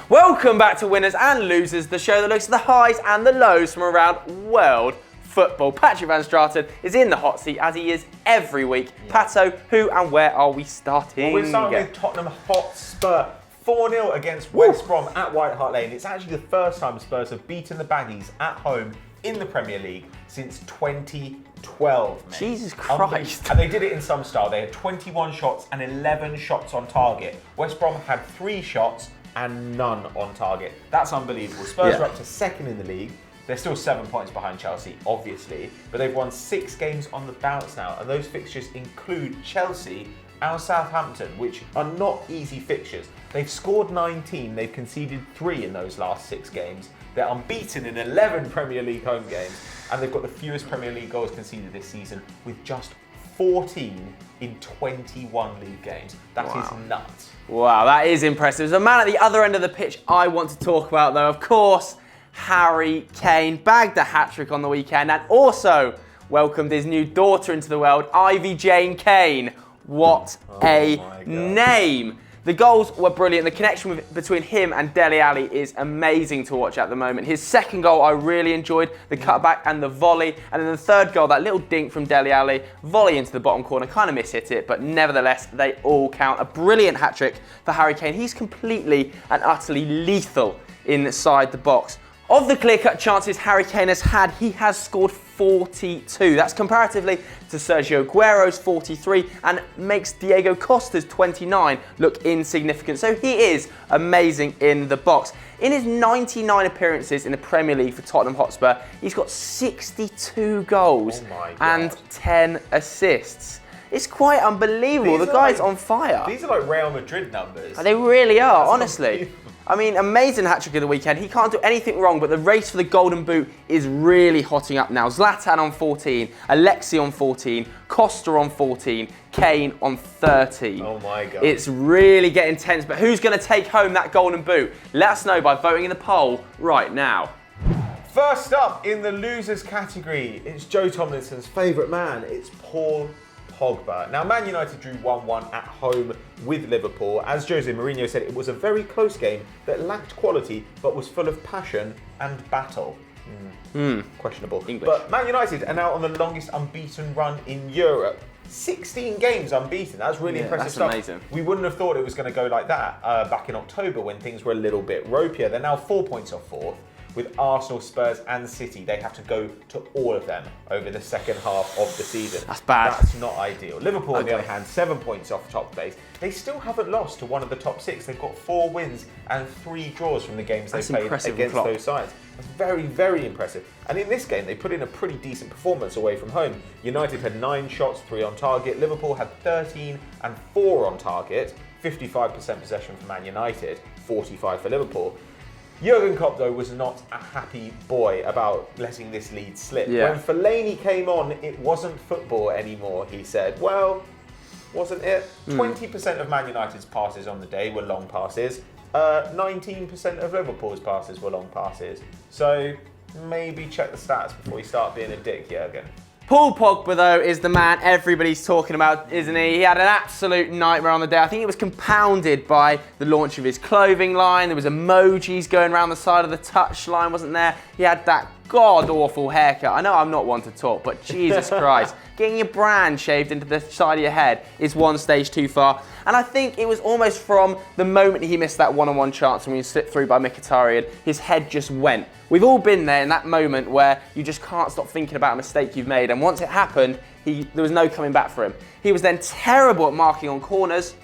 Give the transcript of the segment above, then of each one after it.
Welcome back to Winners and Losers, the show that looks at the highs and the lows from around world football. Patrick Van Straten is in the hot seat as he is every week. Pato, who and where are we starting? Well, we're starting with Tottenham Hotspur. 4-0 against West Brom at White Hart Lane. It's actually the first time Spurs have beaten the Baggies at home in the Premier League since 2012. Mate. Jesus Christ. And they did it in some style. They had 21 shots and 11 shots on target. West Brom had 3 shots and none on target. That's unbelievable. Spurs are up to second in the league. They're still 7 points behind Chelsea, obviously, but they've won 6 games on the bounce now, and those fixtures include Chelsea and Southampton, which are not easy fixtures. They've scored 19, they've conceded 3 in those last 6 games. They're unbeaten in 11 Premier League home games, and they've got the fewest Premier League goals conceded this season with just 14 in 21 league games. That is nuts. Wow, that is impressive. There's a man at the other end of the pitch I want to talk about, though. Of course, Harry Kane bagged a hat-trick on the weekend and also welcomed his new daughter into the world, Ivy Jane Kane. What a name. The goals were brilliant. The connection between him and Dele Alli is amazing to watch at the moment. His second goal I really enjoyed, the cutback and the volley. And then the third goal, that little dink from Dele Alli, volley into the bottom corner, kind of mishit it, but nevertheless, they all count. A brilliant hat-trick for Harry Kane. He's completely and utterly lethal inside the box. Of the clear-cut chances Harry Kane has had, he has scored 42. That's comparatively to Sergio Aguero's 43 and makes Diego Costa's 29 look insignificant. So he is amazing in the box. In his 99 appearances in the Premier League for Tottenham Hotspur, he's got 62 goals and 10 assists. It's quite unbelievable. The guy's on fire. These are like Real Madrid numbers. They really are, honestly. I mean, amazing hat-trick of the weekend. He can't do anything wrong, but the race for the Golden Boot is really hotting up now. Zlatan on 14, Alexi on 14, Costa on 14, Kane on 13. Oh my God. It's really getting tense, but who's going to take home that Golden Boot? Let us know by voting in the poll right now. First up in the losers category, it's Joe Tomlinson's favourite man. It's Paul Pogba. Now, Man United drew 1-1 at home with Liverpool. As Jose Mourinho said, it was a very close game that lacked quality but was full of passion and battle. Questionable. English. But Man United are now on the longest unbeaten run in Europe. 16 games unbeaten. That's really impressive stuff. Amazing. We wouldn't have thought it was going to go like that back in October when things were a little bit ropier. They're now 4 points off fourth. With Arsenal, Spurs and City, they have to go to all of them over the second half of the season. That's bad. That's not ideal. Liverpool, on the other hand, 7 points off top place. They still haven't lost to one of the top 6. They've got 4 wins and 3 draws from the games they've played against those sides. That's very, very impressive. And in this game, they put in a pretty decent performance away from home. United had 9 shots, 3 on target. Liverpool had 13 and 4 on target. 55% possession for Man United, 45 for Liverpool. Jurgen Klopp, though, was not a happy boy about letting this lead slip. When Fellaini came on, it wasn't football anymore, he said. Well, wasn't it? 20% of Man United's passes on the day were long passes. 19% of Liverpool's passes were long passes. So maybe check the stats before you start being a dick, Jurgen. Paul Pogba, though, is the man everybody's talking about, isn't he? He had an absolute nightmare on the day. I think it was compounded by the launch of his clothing line. There was emojis going around the side of the touchline, wasn't there? He had that god-awful haircut. I know I'm not one to talk, but Jesus Christ. Getting your brand shaved into the side of your head is one stage too far. And I think it was almost from the moment he missed that one-on-one chance when he was slipped through by Mkhitaryan, his head just went. We've all been there in that moment where you just can't stop thinking about a mistake you've made. And once it happened, there was no coming back for him. He was then terrible at marking on corners.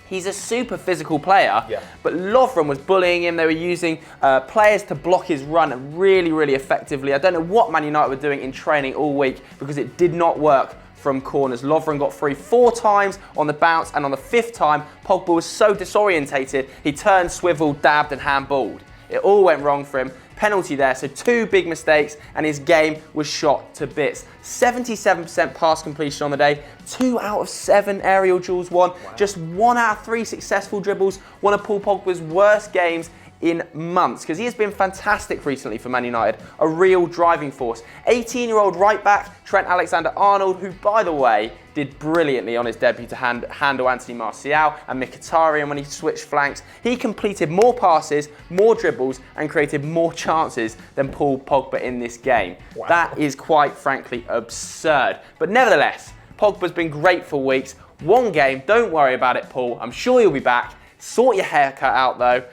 He's a super physical player, but Lovren was bullying him. They were using players to block his run really, really effectively. I don't know what Man United were doing in training all week because it did not work from corners. Lovren got free 4 times on the bounce, and on the 5th time, Pogba was so disorientated, he turned, swiveled, dabbed and handballed. It all went wrong for him. Penalty there, so 2 big mistakes, and his game was shot to bits. 77% pass completion on the day, 2 out of 7 aerial duels won, just 1 out of 3 successful dribbles, one of Paul Pogba's worst games in months, because he has been fantastic recently for Man United, a real driving force. 18-year-old right-back Trent Alexander-Arnold, who, by the way, did brilliantly on his debut to handle Anthony Martial and Mkhitaryan when he switched flanks. He completed more passes, more dribbles, and created more chances than Paul Pogba in this game. Wow. That is quite frankly absurd. But nevertheless, Pogba's been great for weeks. One game, don't worry about it, Paul. I'm sure you'll be back. Sort your haircut out though.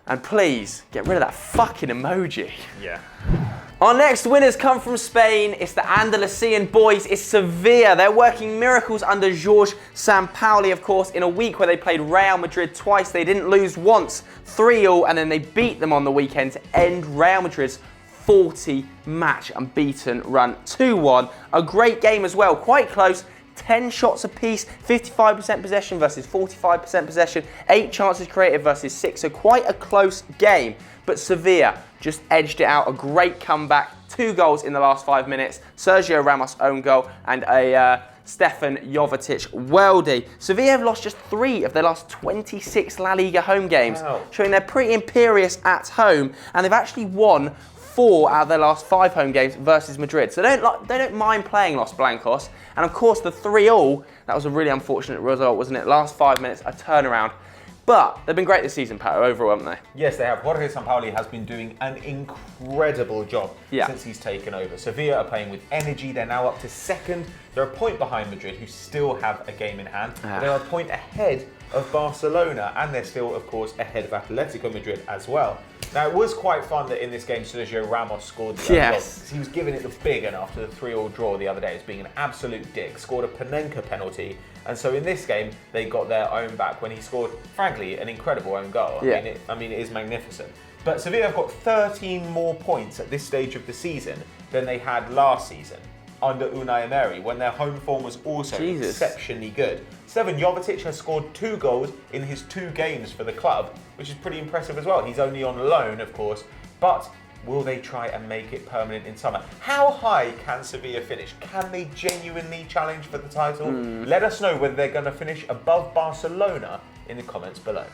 And please, get rid of that fucking emoji. Yeah. Our next winners come from Spain. It's the Andalusian boys. It's Sevilla. They're working miracles under Jorge Sampaoli, of course, in a week where they played Real Madrid twice. They didn't lose once, 3-3, and then they beat them on the weekend to end Real Madrid's 40-match unbeaten run, 2-1. A great game as well, quite close. 10 shots apiece, 55% possession versus 45% possession, 8 chances created versus 6, so quite a close game. But Sevilla just edged it out, a great comeback, 2 goals in the last 5 minutes, Sergio Ramos' own goal and a Stefan Jovetic worldie. Sevilla have lost just 3 of their last 26 La Liga home games, showing they're pretty imperious at home, and they've actually won 4 out of their last 5 home games versus Madrid. So they don't mind playing Los Blancos. And of course the 3-3, that was a really unfortunate result, wasn't it? Last 5 minutes, a turnaround. But they've been great this season, Pato, overall, haven't they? Yes, they have. Jorge Sampaoli has been doing an incredible job since he's taken over. Sevilla are playing with energy. They're now up to 2nd. They're a point behind Madrid, who still have a game in hand. They're a point ahead of Barcelona, and they're still, of course, ahead of Atletico Madrid as well. Now, it was quite fun that in this game, Sergio Ramos scored the goal. He was giving it the big one after the 3-3 draw the other day as being an absolute dick. Scored a Panenka penalty. And so in this game, they got their own back when he scored, frankly, an incredible own goal. I mean, it is magnificent. But Sevilla have got 13 more points at this stage of the season than they had last season under Unai Emery, when their home form was also exceptionally good. Stefan Jovetic has scored 2 goals in his 2 games for the club, which is pretty impressive as well. He's only on loan, of course, but will they try and make it permanent in summer? How high can Sevilla finish? Can they genuinely challenge for the title? Let us know whether they're going to finish above Barcelona in the comments below.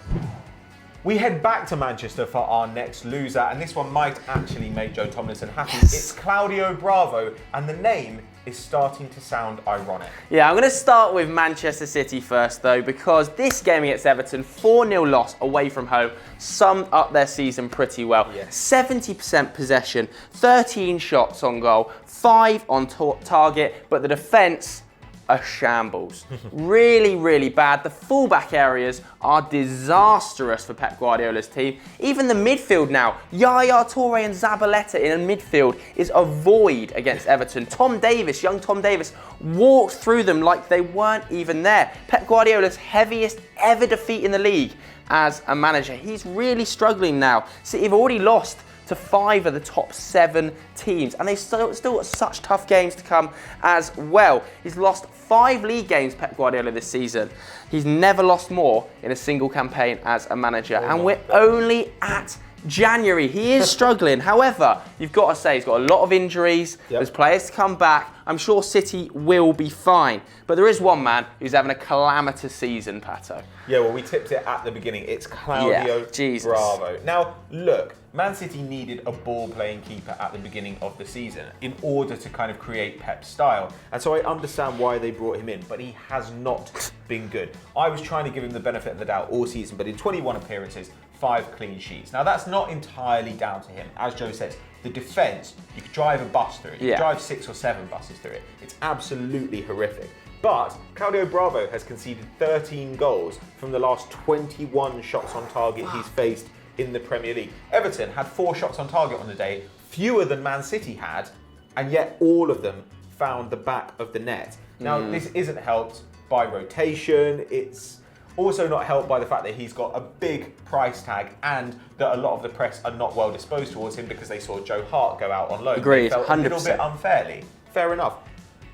We head back to Manchester for our next loser, and this one might actually make Joe Tomlinson happy. It's Claudio Bravo, and the name is starting to sound ironic. Yeah, I'm going to start with Manchester City first, though, because this game against Everton, 4-0 loss away from home, summed up their season pretty well. 70% possession, 13 shots on goal, 5 on target, but the defence, a shambles. Really, really bad. The fullback areas are disastrous for Pep Guardiola's team. Even the midfield now, Yaya Toure and Zabaleta in a midfield is a void against Everton. Tom Davis, young Tom Davis, walked through them like they weren't even there. Pep Guardiola's heaviest ever defeat in the league as a manager. He's really struggling now. City have already lost to 5 of the top 7 teams, and they've still got such tough games to come as well. He's lost 5 league games, Pep Guardiola, this season. He's never lost more in a single campaign as a manager, and we're only at January. He is struggling. However, you've got to say he's got a lot of injuries. There's players to come back. I'm sure City will be fine. But there is one man who's having a calamitous season, Pato. Yeah, well, we tipped it at the beginning. It's Claudio Bravo. Now, look, Man City needed a ball-playing keeper at the beginning of the season in order to kind of create Pep's style. And so I understand why they brought him in, but he has not been good. I was trying to give him the benefit of the doubt all season, but in 21 appearances, 5 clean sheets. Now, that's not entirely down to him. As Joe says, the defence, you could drive a bus through it. You could drive 6 or 7 buses through it. It's absolutely horrific. But Claudio Bravo has conceded 13 goals from the last 21 shots on target he's faced in the Premier League. Everton had 4 shots on target on the day, fewer than Man City had, and yet all of them found the back of the net. Now, this isn't helped by rotation. It's also not helped by the fact that he's got a big price tag and that a lot of the press are not well disposed towards him because they saw Joe Hart go out on loan. Agreed, they felt 100%. a little bit unfairly. Fair enough.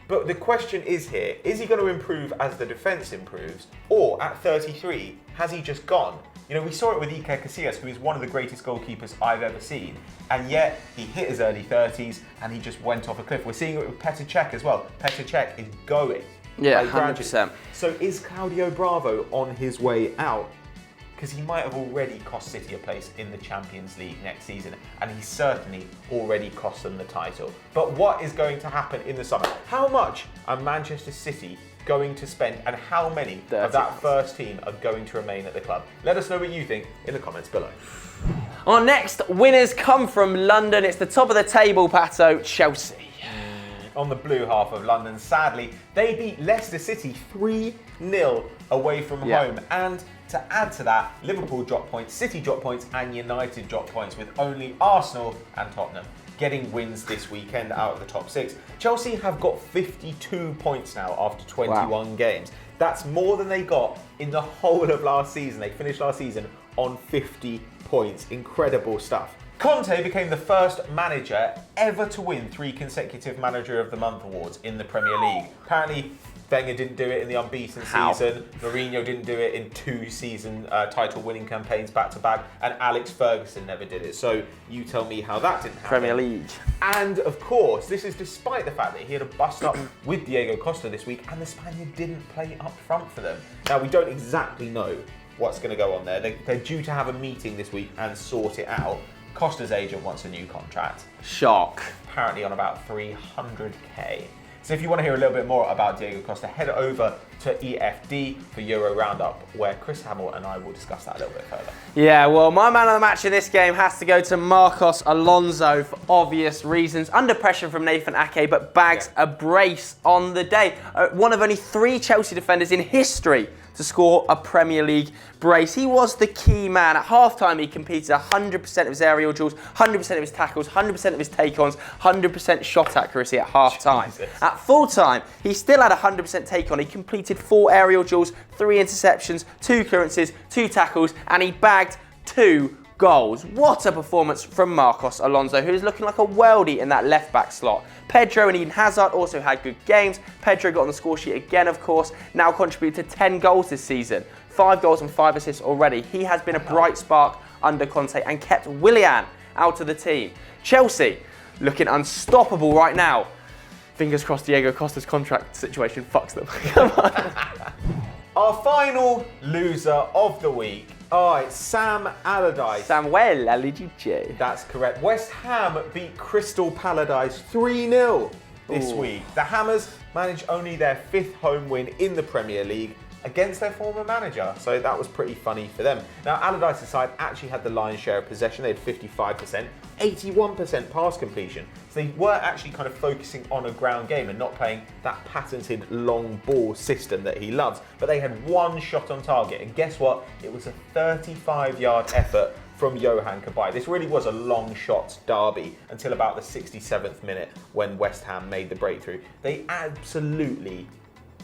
But the question is here, is he going to improve as the defence improves? Or at 33, has he just gone? You know, we saw it with Iker Casillas, who is one of the greatest goalkeepers I've ever seen. And yet, he hit his early 30s and he just went off a cliff. We're seeing it with Petr Cech as well. Petr Cech is going. Yeah, 100%. So is Claudio Bravo on his way out? because he might have already cost City a place in the Champions League next season, and he certainly already cost them the title. But what is going to happen in the summer? How much are Manchester City going to spend, and how many of that first team are going to remain at the club? Let us know what you think in the comments below. Our next winners come from London. It's the top of the table, Pato, Chelsea. On the blue half of London, sadly, they beat Leicester City 3-0 away from home. And to add to that, Liverpool dropped points, City dropped points, and United dropped points, with only Arsenal and Tottenham getting wins this weekend out of the top 6. Chelsea have got 52 points now after 21 games. That's more than they got in the whole of last season. They finished last season on 50 points. Incredible stuff. Conte became the first manager ever to win 3 consecutive Manager of the Month awards in the Premier League. Apparently, Wenger didn't do it in the unbeaten season. Mourinho didn't do it in 2 season title-winning campaigns back-to-back, and Alex Ferguson never did it. So you tell me how that didn't happen. Premier League. And of course, this is despite the fact that he had a bust-up with Diego Costa this week, and the Spaniard didn't play up front for them. Now, we don't exactly know what's going to go on there. They're due to have a meeting this week and sort it out. Costa's agent wants a new contract. Shock. Apparently on about 300k. So if you want to hear a little bit more about Diego Costa, head over to EFD for Euro Roundup, where Chris Hamill and I will discuss that a little bit further. Yeah, well, my man of the match in this game has to go to Marcos Alonso for obvious reasons. Under pressure from Nathan Ake, but bags a brace on the day. One of only 3 Chelsea defenders in history to score a Premier League brace. He was the key man. At half-time, he completed 100% of his aerial duels, 100% of his tackles, 100% of his take-ons, 100% shot accuracy at half-time. At full-time, he still had 100% take-on. He completed 4 aerial duels, 3 interceptions, 2 clearances, 2 tackles, and he bagged 2 goals. What a performance from Marcos Alonso, who is looking like a worldie in that left-back slot. Pedro and Eden Hazard also had good games. Pedro got on the score sheet again, of course, now contributed to 10 goals this season. 5 goals and 5 assists already. He has been a bright spark under Conte and kept Willian out of the team. Chelsea looking unstoppable right now. Fingers crossed Diego Costa's contract situation fucks them. Come on. Our final loser of the week. Oh, it's Sam Allardyce. Samuel Allardyce. That's correct. West Ham beat Crystal Palace 3-0 this week. The Hammers managed only their 5th home win in the Premier League against their former manager, so that was pretty funny for them. Now, Allardyce's side actually had the lion's share of possession. They had 55%, 81% pass completion. So they were actually kind of focusing on a ground game and not playing that patented long ball system that he loves. But they had 1 shot on target, and guess what? It was a 35-yard effort from Johan Cabaye. This really was a long shot derby until about the 67th minute when West Ham made the breakthrough. They absolutely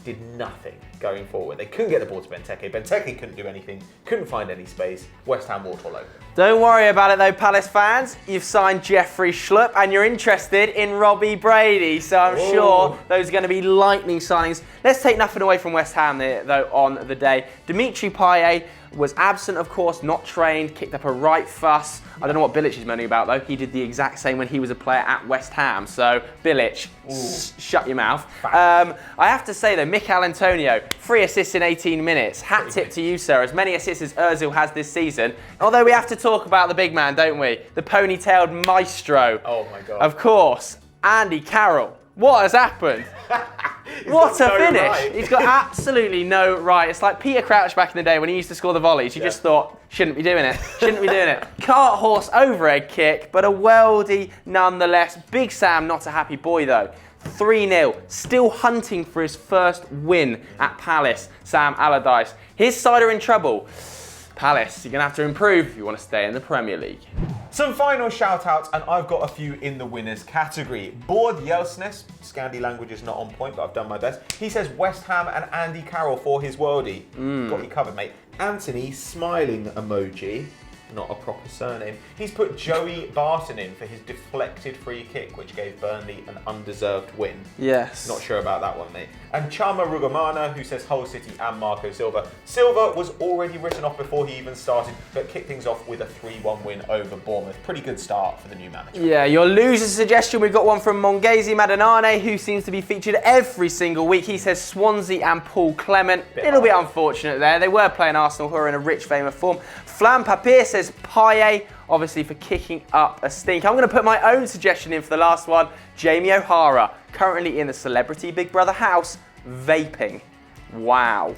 did nothing going forward. They couldn't get the ball to Benteke. Benteke couldn't do anything, couldn't find any space. West Ham walked all over. Don't worry about it though, Palace fans. You've signed Jeffrey Schlupp and you're interested in Robbie Brady. So I'm sure those are going to be lightning signings. Let's take nothing away from West Ham though on the day. Dimitri Payet was absent, of course, not trained, kicked up a right fuss. I don't know what Bilic is moaning about, though. He did the exact same when he was a player at West Ham. So, Bilic, shut your mouth. I have to say, though, Mikel Antonio, 3 assists in 18 minutes. Hat tip to you, sir. As many assists as Ozil has this season. Although we have to talk about the big man, don't we? The ponytailed maestro. Oh, my God. Of course, Andy Carroll. What has happened? What a finish. Right. He's got absolutely no right. It's like Peter Crouch back in the day when he used to score the volleys. You just thought, shouldn't be doing it. Shouldn't be doing it. Cart horse overhead kick, but a worldie nonetheless. Big Sam, not a happy boy though. 3-0, still hunting for his first win at Palace. Sam Allardyce. His side are in trouble. Palace, you're going to have to improve if you want to stay in the Premier League. Some final shout-outs, and I've got a few in the winners category. Board Yelsnes, Scandi language is not on point, but I've done my best. He says West Ham and Andy Carroll for his worldie. Got you covered, mate. Anthony, smiling emoji. not a proper surname. He's put Joey Barton in for his deflected free kick, which gave Burnley an undeserved win. Yes. Not sure about that one, mate. And Chama Rugamana, who says Hull City and Marco Silva. Silva was already written off before he even started, but kicked things off with a 3-1 win over Bournemouth. Pretty good start for the new manager. Yeah, your loser suggestion, we've got one from Mongezi Madanane, who seems to be featured every single week. He says Swansea and Paul Clement. A little bit unfortunate there. They were playing Arsenal, who are in a rich vein of form. Flam Papier says Paye, obviously for kicking up a stink. I'm going to put my own suggestion in for the last one. Jamie O'Hara, currently in the Celebrity Big Brother house, vaping. Wow.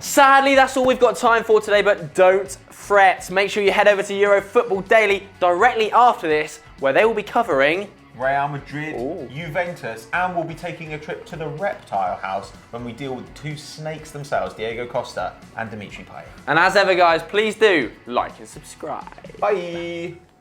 Sadly, that's all we've got time for today, but don't fret. Make sure you head over to Euro Football Daily directly after this, where they will be covering Real Madrid, Juventus, and we'll be taking a trip to the Reptile House when we deal with two snakes themselves, Diego Costa and Dimitri Payet. And as ever, guys, please do like and subscribe. Bye.